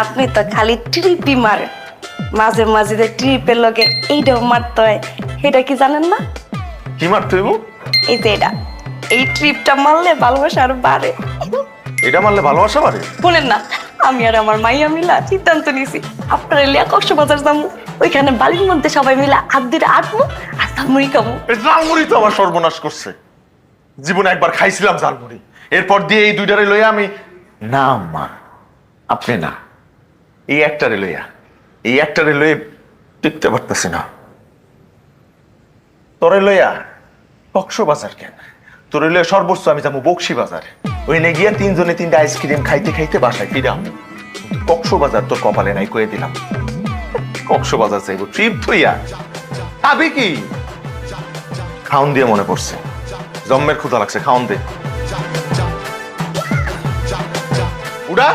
আপনি তো খালি ট্রিপই মারেন, মাঝে মাঝে যে ট্রিপের লগে এইটাও মারতে হয়, এটা কি জানেন না? কি মারতে হইব? এই যে এটা, এই ট্রিপটা মারলে ভালোবাসা আরো বাড়ে। এটা মারলে ভালোবাসা বাড়ে? বলেন না, আমি আর আমার মাইয়া মিলা সিদ্ধান্ত নিছি আপনার লিয়া কক্সবাজার যাবো, ওইখানে বালির মধ্যে সবাই মিলে হাত দিয়ে আটবো আর ঝালমুড়ি খাবো। এই ঝালমুড়ি তো আমার সর্বনাশ করছে। জীবনে একবার খাইছিলাম ঝালমুড়ি, এরপর দিয়ে এই দুইটারে লইয়া আমি না মা, আপনি না, এই একটারে লইয়া টিকতে পারতেছি না। তোরে লইয়া কক্সবাজার কেন, তোরে লইয়া সর্বোচ্চ আমি যাবো বক্সি বাজার, ওইখানে গিয়া তিনজনে তিনটা আইসক্রিম খাইতে খাইতে বাসায় ফিরাম। কক্সবাজার তোর কপালে নাই কয়ে দিলাম। কক্সবাজার যাইব ট্রিপ থইয়া খাবি কি? খাওন দিয়ে মনে পড়ছে, জম্মের ক্ষুধা লাগছে, খাওন দে। উড়া